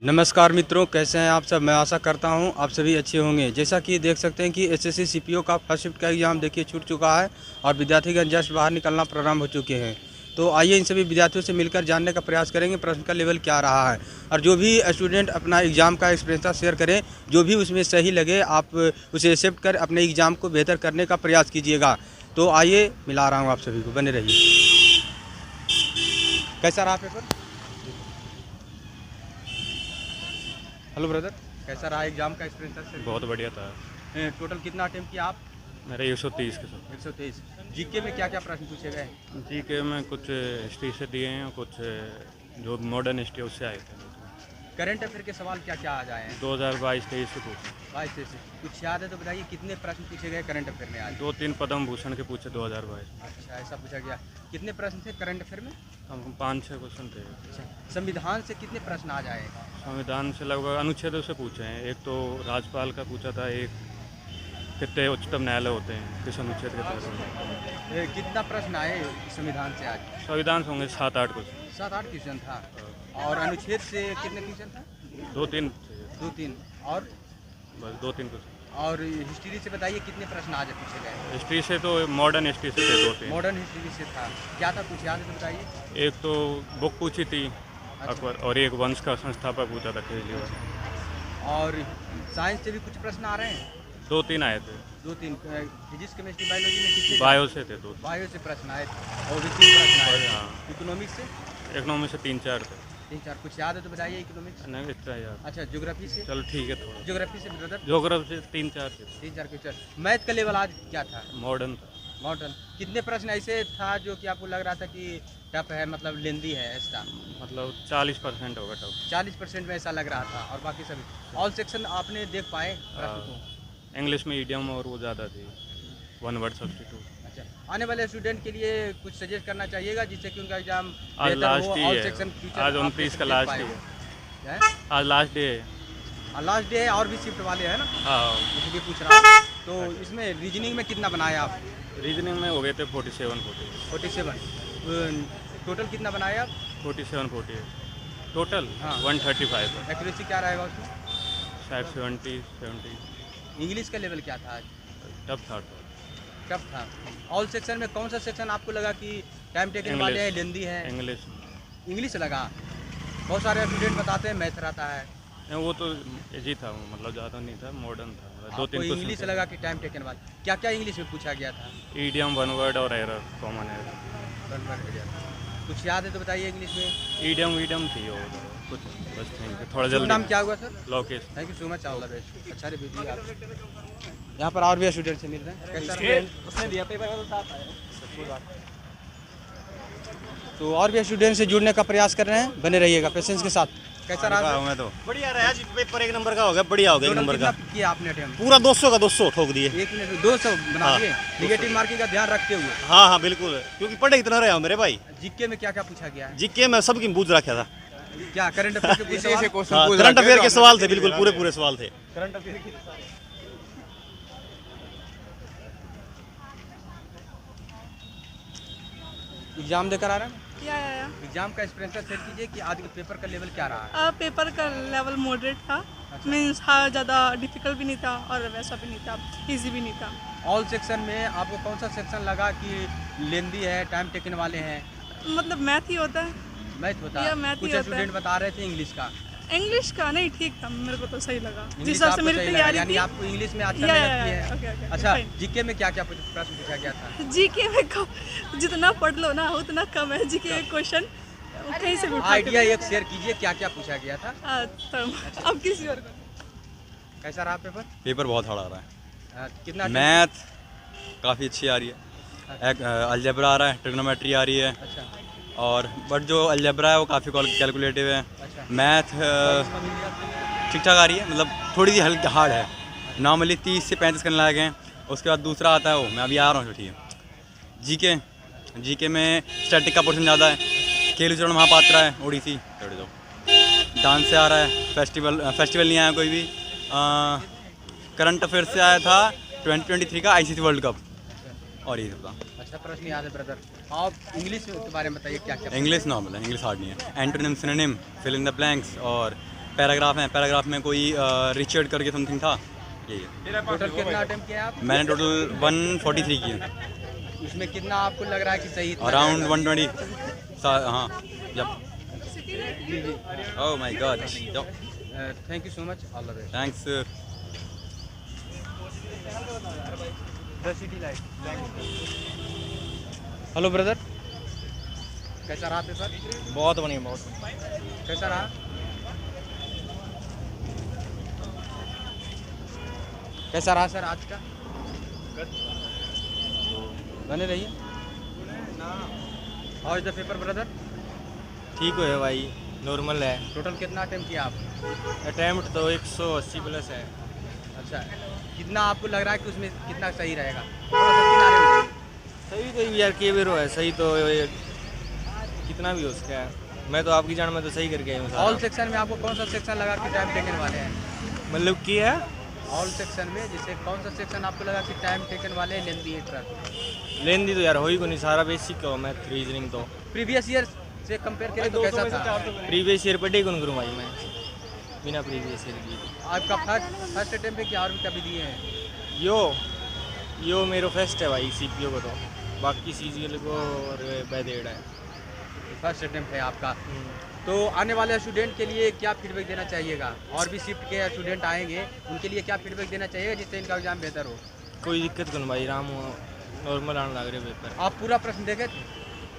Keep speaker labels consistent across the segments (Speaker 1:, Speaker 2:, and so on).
Speaker 1: नमस्कार मित्रों, कैसे हैं आप सब। मैं आशा करता हूं आप सभी अच्छे होंगे। जैसा कि देख सकते हैं कि एसएससी सीपीओ का फर्स्ट शिफ्ट का एग्ज़ाम देखिए छूट चुका है और विद्यार्थीगण जस्ट बाहर निकलना प्रारंभ हो चुके हैं। तो आइए इन सभी विद्यार्थियों से मिलकर जानने का प्रयास करेंगे प्रश्न का लेवल क्या रहा है, और जो भी स्टूडेंट अपना एग्ज़ाम का एक्सपीरियंस शेयर करें, जो भी उसमें सही लगे आप उसे एक्सेप्ट कर अपने एग्ज़ाम को बेहतर करने का प्रयास कीजिएगा। तो आइए मिला रहा हूँ आप सभी को, बने रहिए। कैसा रहा पेपर? हेलो ब्रदर, कैसा रहा एग्जाम का एक्सपीरियंस?
Speaker 2: बहुत बढ़िया था।
Speaker 1: टोटल कितना अटेम्प्ट किया आप?
Speaker 2: मेरे 130 के साथ।
Speaker 1: 123। जीके में क्या क्या प्रश्न पूछे गए?
Speaker 2: जीके में कुछ हिस्ट्री से दिए हैं, कुछ जो मॉडर्न हिस्ट्री उससे आए थे।
Speaker 1: करंट अफेयर के सवाल क्या क्या आ जाए हैं?
Speaker 2: 2022-23 से पूछे।
Speaker 1: 22 से कुछ याद है तो बताइए, कितने प्रश्न पूछे गए करंट अफेयर में आज?
Speaker 2: 2-3 पद्म भूषण के पूछे 2022।
Speaker 1: अच्छा, ऐसा पूछा गया। कितने प्रश्न थे करंट अफेयर में?
Speaker 2: हम 5-6 क्वेश्चन थे।
Speaker 1: अच्छा, संविधान से कितने प्रश्न आ जाए?
Speaker 2: संविधान से लगभग अनुच्छेदों से पूछे हैं। एक तो राज्यपाल का पूछा था, एक कितने उच्चतम न्यायालय होते हैं, किस अनुच्छेद के तहत।
Speaker 1: कितना प्रश्न आए संविधान से आज?
Speaker 2: संविधान से होंगे 7-8 क्वेश्चन।
Speaker 1: 7-8 क्वेश्चन था। और अनुच्छेद से कितने क्वेश्चन था?
Speaker 2: 2-3
Speaker 1: 2-3। और
Speaker 2: बस 2-3 क्वेश्चन।
Speaker 1: और हिस्ट्री से बताइए कितने प्रश्न आज पूछे गए?
Speaker 2: हिस्ट्री से तो मॉडर्न हिस्ट्री से थे 2-3।
Speaker 1: मॉडर्न हिस्ट्री से था। क्या था, कुछ याद है तो बताइए।
Speaker 2: एक तो बुक पूछी थी अकबर, और एक वंश का संस्थापक पूछा था केजरीवाल।
Speaker 1: और साइंस से भी कुछ प्रश्न आ रहे हैं?
Speaker 2: 2-3 आए थे।
Speaker 1: 2-3। फिजिक्स केमिस्ट्री बायोलॉजी में कितने?
Speaker 2: बायो से थे 2।
Speaker 1: बायो से प्रश्न आए थे और भी 3 प्रश्न आए।
Speaker 2: हाँ।
Speaker 1: इकोनॉमिक्स से?
Speaker 2: इकोनॉमिक्स से 3-4 थे।
Speaker 1: 3-4। कुछ याद है तो बताइए। इकोनॉमिक्स
Speaker 2: नहीं इतना यार।
Speaker 1: अच्छा, ज्योग्राफी से?
Speaker 2: चलो ठीक है थोड़ा।
Speaker 1: ज्योग्राफी से ब्रदर?
Speaker 2: ज्योग्राफी से 3-4 थे।
Speaker 1: 3-4 क्वेश्चन। मैथ का लेवल आज क्या था?
Speaker 2: मॉडर्न था।
Speaker 1: मॉडर्न। कितने प्रश्न ऐसे था जो कि आपको लग रहा था कि टफ है, मतलब लेंदी है ऐसा?
Speaker 2: मतलब 40% होगा टफ।
Speaker 1: 40% में ऐसा लग रहा था। और बाकी सभी ऑल सेक्शन आपने देख पाए प्रश्न को?
Speaker 2: इंग्लिश में ईडियम और वो ज़्यादा थी, वन वर्ड सब्स्टिट्यूट।
Speaker 1: अच्छा, आने वाले स्टूडेंट के लिए कुछ सजेस्ट करना चाहिएगा जिससे कि उनका एग्जाम
Speaker 2: आज लास्ट ही
Speaker 1: ऑल
Speaker 2: है।
Speaker 1: सेक्शन फ्यूचर
Speaker 2: आज 29 का लास्ट ही है। आज लास्ट डे है।
Speaker 1: लास्ट डे है। और भी शिफ्ट वाले हैं ना,
Speaker 2: हाँ।
Speaker 1: इसलिए पूछ रहा हूँ। तो इसमें रीजनिंग में कितना बनाया आप?
Speaker 2: रीजनिंग में हो गए थे 47-48।
Speaker 1: 47। टोटल कितना बनाया आप?
Speaker 2: 47-48 टोटल।
Speaker 1: हाँ।
Speaker 2: 135 है।
Speaker 1: एक्यूरेसी क्या रहेगा उसमें?
Speaker 2: शायद 70।
Speaker 1: इंग्लिश का लेवल क्या था आज?
Speaker 2: टफ था।
Speaker 1: टफ था। ऑल सेक्शन में कौन सा सेक्शन आपको लगा कि टाइम टेकन वाले हैं, लेंदी है?
Speaker 2: इंग्लिश।
Speaker 1: इंग्लिश लगा। बहुत सारे स्टूडेंट बताते हैं मैथ रहता है।
Speaker 2: नहीं वो तो इजी था, मतलब ज़्यादा नहीं था, मॉडर्न था। मतलब 2-3
Speaker 1: इंग्लिश लगा कि टाइम टेकन वाला? क्या क्या इंग्लिश में पूछा गया था?
Speaker 2: ईडियम, वन वर्ड और एरर, कॉमन एरर।
Speaker 1: कुछ याद है तो बताइए इंग्लिश में।
Speaker 2: ईडियम थी और कुछ बस थैंक यू। थोड़ा
Speaker 1: शुभ
Speaker 2: जल्दी।
Speaker 1: नाम क्या हुआ sir?
Speaker 2: Lokesh.
Speaker 1: Thank you so much. All the best. अच्छा रिव्यू दिया आप। यहाँ पर और भी स्टूडेंट से मिल रहे हैं। कैसा उसने दिया पेपर? तो और भी स्टूडेंट से जुड़ने का प्रयास कर रहे हैं, बने रहिएगा पेशेंस के साथ। कैसा रहा?
Speaker 3: मैं तो बढ़िया रहा जी। पेपर 1 नंबर का हो गया, बढ़िया हो गया। 1 नंबर का
Speaker 1: किया आपने अटेम्प्ट?
Speaker 3: पूरा 200 का 200 ठोक दिए।
Speaker 1: 1 मिनट 200 बना
Speaker 3: हाँ,
Speaker 1: दिए। निगेटिव मार्किंग का ध्यान रखते हुए।
Speaker 3: हाँ हाँ बिल्कुल, क्योंकि पढ़े इतना रहे हो मेरे भाई।
Speaker 1: जीके में क्या क्या पूछा गया है?
Speaker 3: जीके में सबकी बूझ रखा था।
Speaker 1: क्या करंट अफेयर के कुछ सवाल?
Speaker 3: हाँ, करंट अफेयर के सवाल थे, बिल्कुल पूरे सवाल थे।
Speaker 1: करंट अफेयर की एग्जाम देकर आ रहे हैं?
Speaker 4: या
Speaker 1: एग्जाम का एक्सपीरियंस शेयर कीजिए कि आज के पेपर का लेवल क्या रहा है?
Speaker 4: पेपर का लेवल मॉडरेट था। मीन्स हाँ, ज़्यादा डिफिकल्ट भी नहीं था और वैसा भी नहीं था, इजी भी नहीं था।
Speaker 1: ऑल सेक्शन में आपको कौन सा सेक्शन लगा कि लेंदी है, टाइम टेकन वाले हैं?
Speaker 4: मतलब मैथ ही होता है।
Speaker 1: मैथ होता
Speaker 4: या
Speaker 1: है।
Speaker 4: मैथ ही
Speaker 1: कुछ
Speaker 4: होता है।
Speaker 1: स्टूडेंट बता रहे थे इंग्लिश का।
Speaker 4: इंग्लिश का नहीं, ठीक था, मेरे को तो सही लगा जिस
Speaker 1: इंग्लिश
Speaker 4: हिसाब से
Speaker 1: आपको
Speaker 4: मेरी
Speaker 1: सही लगा,
Speaker 4: तैयारी
Speaker 1: यानी
Speaker 4: थी।
Speaker 1: आपको इंग्लिश में अच्छा
Speaker 4: या,
Speaker 1: मेहनत की
Speaker 4: या,
Speaker 1: है।
Speaker 4: ओके, ओके,
Speaker 1: अच्छा,
Speaker 4: फाइन।
Speaker 1: जीके में क्या क्या प्रश्न पूछा गया था?
Speaker 4: जीके में जितना पढ़ लो ना उतना कम है। जीके के क्वेश्चन कहीं से भी उठा के
Speaker 1: आइडिया एक शेयर कीजिए, क्या क्या पूछा गया था?
Speaker 4: तो अब किसी और को।
Speaker 1: कैसा रहा पेपर?
Speaker 5: पेपर बहुत हार्ड आ रहा है।
Speaker 1: कितना
Speaker 5: मैथ काफ़ी अच्छी आ रही है, अलजेब्रा आ रहा है, ट्रिग्नोमेट्री आ रही है,
Speaker 1: अच्छा
Speaker 5: और बट जो अलजेब्रा है वो काफ़ी कैलकुलेटिव है।
Speaker 1: अच्छा।
Speaker 5: मैथ ठीक ठाक आ रही है, मतलब थोड़ी सी हल्की हार्ड है। नॉर्मली 30 से 35 करने लायक हैं। उसके बाद दूसरा आता है वो, मैं अभी आ रहा हूँ, ठीक है। जीके में स्टैटिक का पोर्शन ज़्यादा है। केलुचरण महापात्रा है, ओडिसी, डांस से आ रहा है। फेस्टिवल नहीं आया कोई भी। करंट अफेयर से आया था 2023 का ICC वर्ल्ड कप, और ये सबका।
Speaker 1: अच्छा प्रश्न याद है ब्रदर। आप इंग्लिश के बारे में बताइए क्या क्या?
Speaker 5: इंग्लिश नॉर्मल है, इंग्लिश हार्ड नहीं है। Antonym, synonym, fill in the blanks और पैराग्राफ हैं, पैराग्राफ में कोई रिचर्ड करके समथिंग था, यही है।
Speaker 1: टोटल कितना अटेम्प्ट किया आप?
Speaker 5: मैंने टोटल 143 किए,
Speaker 1: उसमें कितना आपको लग रहा है कि सही था?
Speaker 5: अराउंड 120। हाँ, जब oh my God,
Speaker 1: thank you so much, all the best.
Speaker 5: Thanks.
Speaker 1: Hello brother, कैसा रहा पेपर?
Speaker 3: बहुत बढ़िया, बहुत बढ़िया।
Speaker 1: कैसा रहा? कैसा रहा सर आज का? बने रहिए। How is the paper brother?
Speaker 3: ठीक हो है भाई, नॉर्मल है।
Speaker 1: टोटल कितना अटेम्प्ट किया आप?
Speaker 3: अटैम्प्ट तो 180 प्लस है।
Speaker 1: अच्छा, कितना आपको लग रहा है कि उसमें कितना सही रहेगा? थोड़ा सा किनारे हो जाइए।
Speaker 3: सही तो यार के बेरो है, सही तो कितना भी हो उसका है। मैं तो आपकी जान में तो सही करके आई हूँ।
Speaker 1: ऑल सेक्शन में आपको कौन सा सेक्शन लगा कि टाइम टेकन वाले हैं?
Speaker 3: मतलब क्या है,
Speaker 1: ऑल सेक्शन में जैसे कौन सा सेक्शन आपको लगा कि टाइम टेकन वाले हैं, लेंथी है ट्रक?
Speaker 3: लेंदी तो यार हो ही को नहीं, सारा बेसिक का मैथ रीजनिंग तो
Speaker 1: प्रीवियस ईयर से कंपेयर करें तो कैसा था?
Speaker 3: प्रीवियस ईयर पढ़े कौन करूँ भाई मैं, बिना प्रीवियस ईयर की।
Speaker 1: आपका फर्स्ट अटेम्प्ट पे क्या और भी कभी दिए हैं?
Speaker 3: यो मेरो फर्स्ट है भाई सीपीओ को, तो बाकी सीजीएल को और बैदेड़ है।
Speaker 1: फर्स्ट अटेम्प्ट है आपका। तो आने वाले स्टूडेंट के लिए क्या फीडबैक देना चाहिएगा? और भी शिफ्ट के स्टूडेंट आएंगे, उनके लिए क्या फीडबैक देना चाहिएगा जिससे इनका एग्जाम बेहतर हो?
Speaker 3: कोई दिक्कत कौन भाई, राम नॉर्मल आने लग रहे पेपर।
Speaker 1: आप पूरा प्रश्न देखे थे?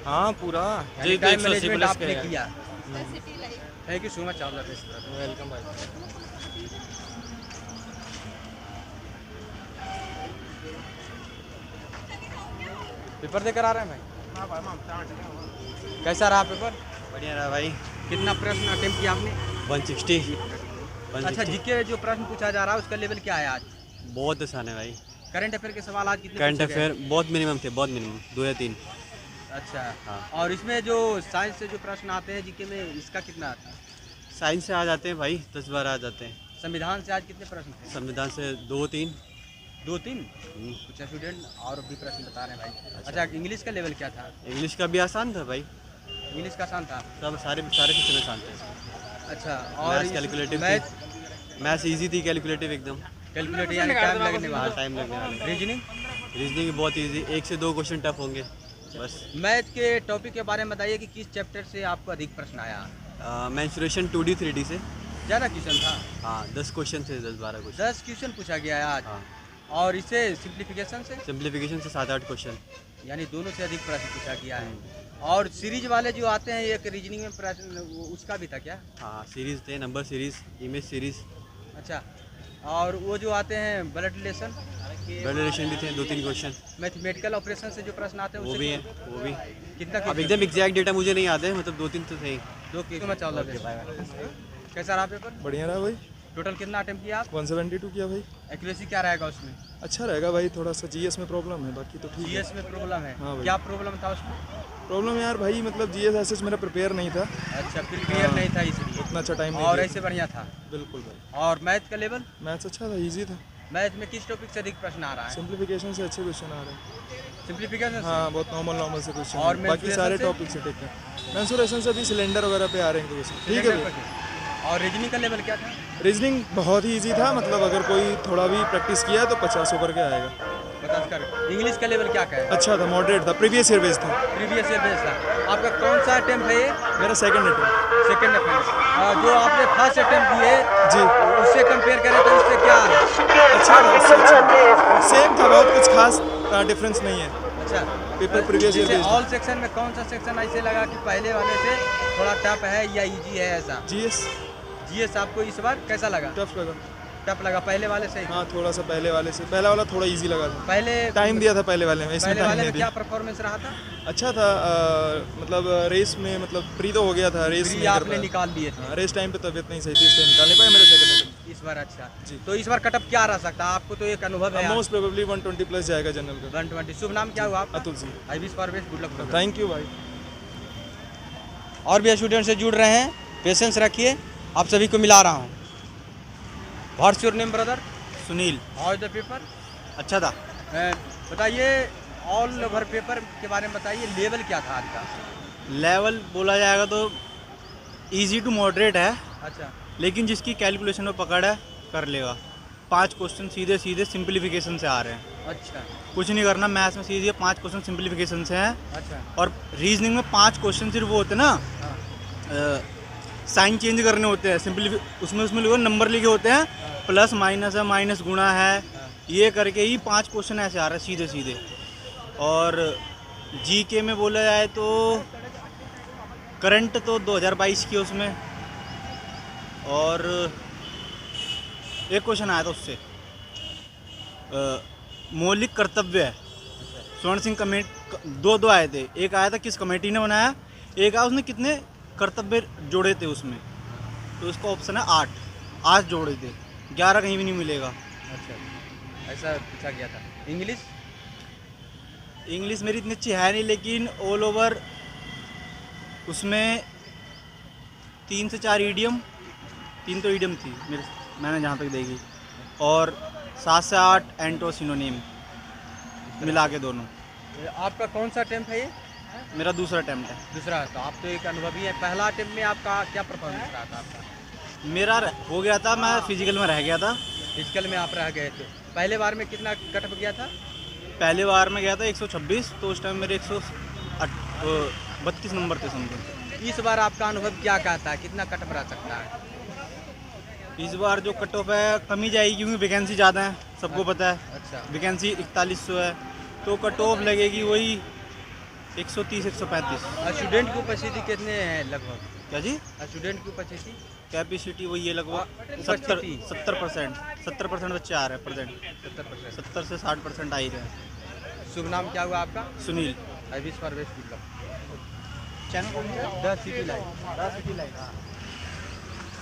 Speaker 3: हाँ पूरा,
Speaker 1: यानी
Speaker 3: तो
Speaker 1: टाइम
Speaker 3: 180
Speaker 1: मैनेजमेंट
Speaker 3: प्लस
Speaker 1: आपने
Speaker 3: का है।
Speaker 1: किया। Thank you so much, all the best.
Speaker 3: Welcome भाई।
Speaker 1: पेपर देकर आ रहे हैं भाई? कैसा रहा पेपर?
Speaker 3: बढ़िया रहा भाई।
Speaker 1: कितना प्रश्न अटेम्प्ट किया आपने?
Speaker 3: 160।
Speaker 1: अच्छा, जीके जो प्रश्न पूछा जा रहा है उसका लेवल क्या है आज?
Speaker 3: बहुत आसान है भाई।
Speaker 1: करंट अफेयर के सवाल आज कितने
Speaker 3: करंट
Speaker 1: पूछे गए?
Speaker 3: अफेयर बहुत मिनिमम थे, बहुत मिनिमम, 2 या 3।
Speaker 1: अच्छा,
Speaker 3: हाँ।
Speaker 1: और इसमें जो साइंस से जो प्रश्न आते हैं जीके में, इसका कितना आता है?
Speaker 3: साइंस से आ जाते हैं भाई, 10-12 आ जाते हैं।
Speaker 1: संविधान से आज कितने प्रश्न थे?
Speaker 3: संविधान से 2-3।
Speaker 1: 2-3 कुछ स्टूडेंट और भी प्रश्न बता रहे हैं भाई। अच्छा, इंग्लिश का लेवल क्या था?
Speaker 3: इंग्लिश का भी आसान था भाई,
Speaker 1: इंग्लिश का आसान था।
Speaker 3: सब सारे क्वेश्चन आसान थे।
Speaker 1: अच्छा, और
Speaker 3: मैथ्स कैलकुलेटिव, मैथ्स इजी थी, कैलकुलेटिव एकदम।
Speaker 1: कैलकुलेटर यानी टाइम लगने
Speaker 3: हाँ,
Speaker 1: वाला।
Speaker 3: टाइम लगने वाला।
Speaker 1: रीजनिंग?
Speaker 3: रीजनिंग बहुत इजी, 1 से 2 क्वेश्चन टफ होंगे बस।
Speaker 1: मैथ के टॉपिक के बारे में बताइए कि किस चैप्टर से आपको अधिक प्रश्न आया?
Speaker 3: मेंस्ट्रुएशन 2D 3D से।
Speaker 1: ज़्यादा क्वेश्चन था?
Speaker 3: हाँ, 10 क्वेश्चन थे, 10-12 क्वेश्चन।
Speaker 1: 10 क्वेश्चन पूछा गया है आज।
Speaker 3: हाँ,
Speaker 1: और इसे सिंप्लीफिकेशन से,
Speaker 3: सिंप्लीफिकेशन से 7-8 क्वेश्चन।
Speaker 1: यानी दोनों से अधिक प्रश्न पूछा गया है। और सीरीज वाले जो आते हैं, एक रीजनिंग में प्रश्न, उसका भी था क्या?
Speaker 3: हाँ, सीरीज थे, नंबर सीरीज, इमेज सीरीज।
Speaker 1: अच्छा, और वो जो आते हैं ब्लड रिलेशन,
Speaker 3: ब्लड रिलेशन भी थे, 2-3 क्वेश्चन।
Speaker 1: मैथमेटिकल ऑपरेशन से जो प्रश्न आते हैं
Speaker 3: वो
Speaker 1: उससे
Speaker 3: भी हैं, वो भी।
Speaker 1: कितना
Speaker 3: अब
Speaker 1: question?
Speaker 3: एकदम एग्जैक्ट डेटा मुझे नहीं याद है, मतलब 2-3 तो थे ही।
Speaker 1: 2 क्वेश्चन में चल रहा है। कैसा रहा पेपर?
Speaker 6: बढ़िया रहा भाई।
Speaker 1: टोटल कितना अटेम्प्ट किया आप?
Speaker 6: 172 किया भाई।
Speaker 1: एक्यूरेसी क्या रहेगा उसमें?
Speaker 6: अच्छा रहेगा भाई, थोड़ा सा जीएस में प्रॉब्लम है, बाकी तो ठीक है।
Speaker 1: जीएस में प्रॉब्लम है?
Speaker 6: हाँ भाई।
Speaker 1: क्या प्रॉब्लम था उसमें?
Speaker 6: प्रॉब्लम यार भाई, मतलब जीएस एसएस मेरा प्रिपेयर नहीं था,
Speaker 1: अच्छा, प्रिपेयर नहीं था इसलिए।
Speaker 6: उतना अच्छा टाइम नहीं
Speaker 1: और
Speaker 6: दिया।
Speaker 1: ऐसे बढ़िया था?
Speaker 6: बिल्कुल भाई।
Speaker 1: और मैथ का लेवल?
Speaker 6: मैथ्स अच्छा था, इजी था।
Speaker 1: मैथ में किस टॉपिक से अधिक प्रश्न आ रहा है?
Speaker 6: सिंप्लीफिकेशन से अच्छे क्वेश्चन आ रहे हैं।
Speaker 1: सिंप्लीफिकेशन से?
Speaker 6: हाँ, बहुत नॉर्मल से क्वेश्चन,
Speaker 1: और
Speaker 6: बाकी सारे
Speaker 1: mensuration से?
Speaker 6: टॉपिक से ठीक है। मेंसुरेशन से भी सिलेंडर वगैरह पे आ रहे हैं क्वेश्चन, ठीक है भाई।
Speaker 1: और रीजनिंग का लेवल क्या था?
Speaker 6: रीजनिंग बहुत ही इजी था, मतलब अगर कोई थोड़ा भी प्रैक्टिस किया तो 50 ऊपर के आएगा।
Speaker 1: 50 कर। इंग्लिश का लेवल क्या है?
Speaker 6: अच्छा था, मॉडरेट था, प्रीवियस ईयर बेस था।
Speaker 1: प्रीवियस ईयर बेस था। आपका कौन सा अटेम्प्ट है ये?
Speaker 6: मेरा सेकंड अटेम्प्ट।
Speaker 1: Second attempt. जो आपने फर्स्ट अटेम्प्ट दिए
Speaker 6: जी,
Speaker 1: उससे कंपेयर करें तो इससे क्या है?
Speaker 6: अच्छा था, उससे अच्छा सेम था, बहुत कुछ खास डिफरेंस नहीं है।
Speaker 1: अच्छा,
Speaker 6: पेपर प्रीवियस ईयर
Speaker 1: जैसे
Speaker 6: बेस्ड।
Speaker 1: ऑल सेक्शन में कौन सा सेक्शन ऐसे लगा कि पहले वाले से थोड़ा टफ है या इजी है ऐसा?
Speaker 6: जीएस
Speaker 1: जीएस आपको इस बार कैसा लगा?
Speaker 6: टफ लगा।
Speaker 1: टफ लगा पहले वाले से?
Speaker 6: हाँ, थोड़ा सा पहले वाले से, पहला वाला थोड़ा इजी लगा था।
Speaker 1: पहले
Speaker 6: टाइम दिया था पहले वाले में, इसमें
Speaker 1: पहले
Speaker 6: टाइम
Speaker 1: वाले
Speaker 6: नहीं
Speaker 1: में क्या
Speaker 6: दिया।
Speaker 1: परफॉर्मेंस रहा था?
Speaker 6: अच्छा था, मतलब रेस में, मतलब प्री तो हो गया था, रेस
Speaker 1: फ्री
Speaker 6: नहीं कर
Speaker 1: आपने
Speaker 6: पाया।
Speaker 1: निकाल दिए थे
Speaker 6: हाँ, रेस टाइम पे तबीयत नहीं सही थी, इसलिए निकाल नहीं पाया मेरा सेकंड अटेम्प्ट।
Speaker 1: इस बार। अच्छा
Speaker 6: जी।
Speaker 1: तो इस बार कटअप क्या रह सकता है? आपको तो एक अनुभव है।
Speaker 6: मोस्ट प्रोबेबली 120 प्लस जाएगा जनरल का।
Speaker 1: 120। शुभ नाम क्या हुआ आपका?
Speaker 6: Atul Singh.
Speaker 1: I wish for best, good luck.
Speaker 6: Thank you भाई।
Speaker 1: और भी स्टूडेंट से जुड़ रहे हैं, पेशेंस रखिए, आप सभी को मिला रहा हूँ। What's your name brother?
Speaker 3: Sunil.
Speaker 1: How is the paper?
Speaker 3: अच्छा था।
Speaker 1: बताइए, ऑल ओवर पेपर के बारे में बताइए, लेवल क्या था आज का?
Speaker 3: लेवल बोला जाएगा तो इजी टू मॉडरेट है,
Speaker 1: अच्छा,
Speaker 7: लेकिन जिसकी कैलकुलेशन में पकड़ है कर लेगा। 5 क्वेश्चन सीधे सीधे सिंप्लीफिकेशन से आ रहे हैं।
Speaker 1: अच्छा
Speaker 7: कुछ नहीं करना, मैथ्स में सीधे 5 क्वेश्चन सिंप्लीफिकेशन से हैं।
Speaker 1: अच्छा
Speaker 7: और रीजनिंग में 5 क्वेश्चन सिर्फ वो होते हैं ना, साइन चेंज करने होते हैं, उसमें लोग नंबर लिखे होते हैं, प्लस माइनस है, माइनस गुणा है, ये करके ही 5 क्वेश्चन ऐसे आ रहे हैं सीधे सीधे। और जीके में बोला जाए तो करंट तो 2022 की उसमें, और एक क्वेश्चन आया था उससे मौलिक कर्तव्य है, स्वर्ण सिंह कमेटी, दो आए थे। एक आया था किस कमेटी ने बनाया, एक आया उसने कितने कर्तव्य जोड़े थे उसमें, तो उसका ऑप्शन है 8 जोड़े थे, 11 कहीं भी नहीं मिलेगा।
Speaker 1: अच्छा ऐसा पूछा गया था।
Speaker 7: इंग्लिश मेरी इतनी अच्छी है नहीं, लेकिन ऑल ओवर उसमें 3 से 4 ईडियम, 3 तो ईडियम थी मैंने जहाँ तक देखी, और 7 से 8 एंटो सिनोनिम मिला के दोनों।
Speaker 1: आपका कौन सा अटेम्प्ट है ये?
Speaker 7: मेरा दूसरा अटेम्प्ट है।
Speaker 1: दूसरा, तो आप तो एक अनुभवी है। पहला अटेम्प्ट में आपका क्या परफॉर्मेंस रहा था आपका?
Speaker 7: मेरा हो गया था, मैं फिजिकल में रह गया था।
Speaker 1: फिजिकल में आप रह गए थे। पहले बार में कितना कट गया था?
Speaker 7: पहले बार में गया था 126, तो उस टाइम मेरे 132 नंबर थे समझो।
Speaker 1: इस बार आपका अनुभव क्या कहता है, कितना कट रह सकता है?
Speaker 7: इस बार जो कट ऑफ है कम ही जाएगी, क्योंकि वैकेंसी ज़्यादा है, सबको पता है।
Speaker 1: अच्छा
Speaker 7: वैकेंसी 4100 है, तो कट ऑफ लगेगी वही 130-135।
Speaker 1: स्टूडेंट की उपस्थिति कितने हैं लगभग?
Speaker 7: क्या जी?
Speaker 1: स्टूडेंट की उपस्थिति
Speaker 7: कैपेसिटी वही है लगभग
Speaker 1: उपस्थिति?
Speaker 7: 70% बच्चे आ रहे हैं प्रेजेंट।
Speaker 1: 70%।
Speaker 7: 70 से 60% आ ही रहे हैं।
Speaker 1: शुभ नाम क्या हुआ आपका?
Speaker 7: सुनील।
Speaker 1: अभी फॉरवेस्ट बिल्कुल
Speaker 7: चैनल कौन सा?
Speaker 1: The city life.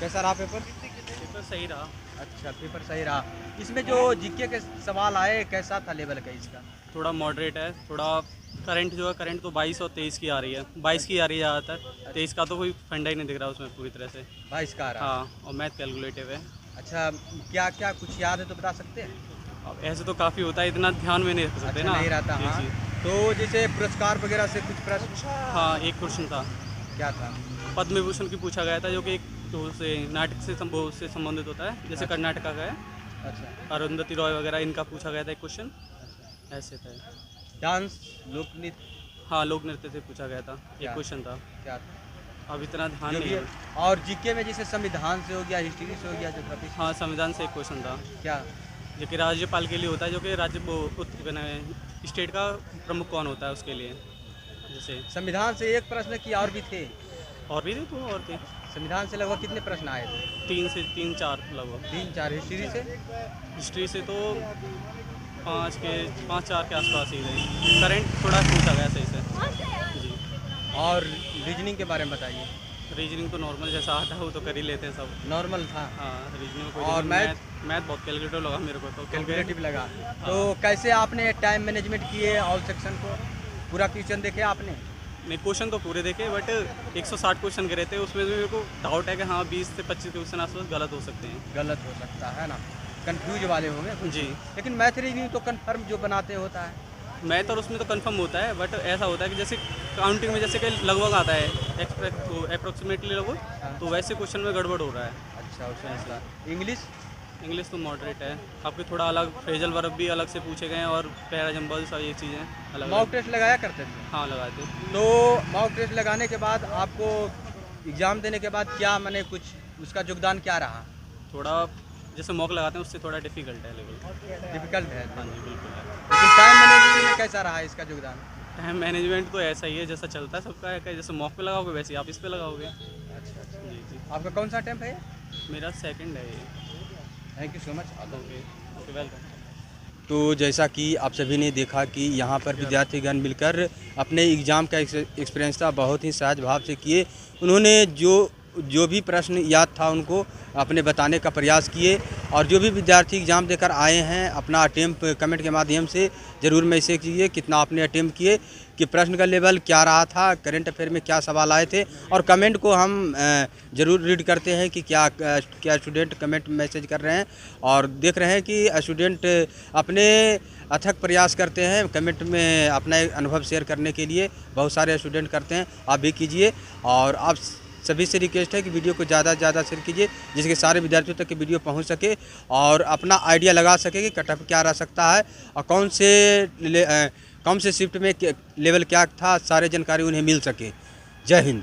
Speaker 1: कैसा रहा पेपर?
Speaker 8: पेपर सही रहा।
Speaker 1: अच्छा पेपर सही रहा। इसमें जो जीके के सवाल आए कैसा था लेवल का इसका?
Speaker 8: थोड़ा मॉडरेट है, थोड़ा करंट जो है, करंट तो 22 और 23 की आ रही है, 22 की आ रही है ज़्यादातर। 23 का तो कोई फंडा ही नहीं दिख रहा उसमें पूरी तरह से।
Speaker 1: 22 का आ रहा?
Speaker 8: हाँ, और मैथ कैलकुलेटिव है।
Speaker 1: अच्छा क्या क्या कुछ याद है तो बता सकते हैं?
Speaker 8: अब ऐसे तो काफ़ी होता है, इतना ध्यान में नहीं रख सकते
Speaker 1: अच्छा,
Speaker 8: ना।
Speaker 1: नहीं रहता।
Speaker 8: जी,
Speaker 1: हाँ
Speaker 8: जी।
Speaker 1: तो जैसे पुरस्कार वगैरह से कुछ प्रश्न?
Speaker 8: हाँ, एक क्वेश्चन था।
Speaker 1: क्या था?
Speaker 8: पद्म विभूषण की पूछा गया था, जो कि एक तो से नाटक से संबंधित होता है, जैसे
Speaker 1: अच्छा।
Speaker 8: कर्नाटका का है।
Speaker 1: अच्छा
Speaker 8: अरुंधति रॉय वगैरह, इनका पूछा गया था एक क्वेश्चन। ऐसे था।
Speaker 1: डांस लोक नृत्य?
Speaker 8: हाँ, लोक नृत्य से पूछा गया था, एक
Speaker 1: क्या?
Speaker 8: क्वेश्चन था।
Speaker 1: क्या था?
Speaker 8: अब इतना ध्यान
Speaker 1: जो
Speaker 8: नहीं
Speaker 1: भी
Speaker 8: है।
Speaker 1: है। और जीके में जैसे संविधान से हो गया, हिस्ट्री से हो गया, ज्योग्राफी से?
Speaker 8: हाँ, संविधान से एक क्वेश्चन था,
Speaker 1: क्या?
Speaker 8: जो कि राज्यपाल के लिए होता है, जो कि स्टेट का प्रमुख कौन होता है उसके लिए। जैसे
Speaker 1: संविधान से एक प्रश्न की और भी थे?
Speaker 8: और भी थे तो और थे,
Speaker 1: संविधान से लगभग कितने प्रश्न आए थे?
Speaker 8: 3 से 3-4 लगभग।
Speaker 1: 3-4। हिस्ट्री से?
Speaker 8: हिस्ट्री से तो 5-4 के आसपास ही रहे। करंट थोड़ा पूछा गया सही से जी।
Speaker 1: और रीजनिंग के बारे में बताइए।
Speaker 8: रीजनिंग तो नॉर्मल जैसा आता है वो तो कर ही लेते हैं सब।
Speaker 1: नॉर्मल था?
Speaker 8: हाँ, रीजनिंग को।
Speaker 1: और
Speaker 8: मैथ बहुत कैलकुलेटिव लगा मेरे को तो।
Speaker 1: कैलकुलेटिव लगा। तो कैसे आपने टाइम मैनेजमेंट किए ऑल सेक्शन को? पूरा क्वेश्चन देखे आपने?
Speaker 8: नहीं, क्वेश्चन तो पूरे देखे, बट 160 क्वेश्चन गिरे थे, उसमें भी मेरे को डाउट है कि हाँ 20 से 25 क्वेश्चन आसपास गलत हो सकते हैं।
Speaker 1: गलत हो सकता है ना, कंफ्यूज वाले होंगे
Speaker 8: जी।
Speaker 1: लेकिन मैथ रीजनिंग तो कन्फर्म जो बनाते होता है।
Speaker 8: मैथ और उसमें तो कंफर्म होता है, बट ऐसा होता है कि जैसे काउंटिंग में जैसे कि लगभग आता है अप्रोक्सीमेटली लगभग,
Speaker 1: हाँ।
Speaker 8: तो वैसे क्वेश्चन में गड़बड़ हो रहा है।
Speaker 1: अच्छा उसमें ऐसा। इंग्लिश
Speaker 8: तो मॉडरेट है, आपके थोड़ा अलग फ्रेजल वर्ब भी अलग से पूछे गए हैं, और पैरा जंबल सब ये चीज़ें अलग।
Speaker 1: मॉक टेस्ट लगाया करते थे?
Speaker 8: हाँ, लगाते।
Speaker 1: तो मॉक टेस्ट लगाने के बाद आपको एग्ज़ाम देने के बाद क्या मैंने कुछ उसका योगदान क्या रहा?
Speaker 8: थोड़ा जैसे मॉक लगाते हैं उससे थोड़ा डिफ़िकल्ट है लेवल।
Speaker 1: डिफिकल्ट है?
Speaker 8: हाँ जी, बिल्कुल है।
Speaker 1: लेकिन टाइम मैनेजमेंट में कैसा रहा इसका योगदान?
Speaker 8: टाइम मैनेजमेंट तो ऐसा ही है जैसा चलता है सबका है, जैसे मॉक पे लगाओगे वैसे आप इस पे लगाओगे।
Speaker 1: अच्छा अच्छा।
Speaker 8: जी जी।
Speaker 1: आपका कौन सा अटेम्प्ट है ये?
Speaker 8: मेरा सेकंड है ये।
Speaker 1: Thank you so much.
Speaker 8: Okay, welcome.
Speaker 1: तो जैसा कि आप सभी ने देखा कि यहाँ पर विद्यार्थीगण मिलकर अपने एग्ज़ाम का एक्सपीरियंस था बहुत ही सहज भाव से किए। उन्होंने जो भी प्रश्न याद था उनको अपने बताने का प्रयास किए, और जो भी विद्यार्थी एग्ज़ाम देकर आए हैं अपना अटेम्प्ट कमेंट के माध्यम से ज़रूर मैसेज कीजिए कितना आपने अटेम्प्ट किए, कि प्रश्न का लेवल क्या रहा था, करंट अफेयर में क्या सवाल आए थे। और कमेंट को हम ज़रूर रीड करते हैं कि क्या स्टूडेंट कमेंट मैसेज कर रहे हैं, और देख रहे हैं कि स्टूडेंट अपने अथक प्रयास करते हैं कमेंट में अपना अनुभव शेयर करने के लिए। बहुत सारे स्टूडेंट करते हैं, आप भी कीजिए। और आप सभी से रिक्वेस्ट है कि वीडियो को ज़्यादा से ज़्यादा शेयर कीजिए, जिसके सारे विद्यार्थियों तक की वीडियो पहुंच सके और अपना आइडिया लगा सके कि कट ऑफ क्या रह सकता है और कौन से शिफ्ट में लेवल क्या था, सारे जानकारी उन्हें मिल सके। जय हिंद।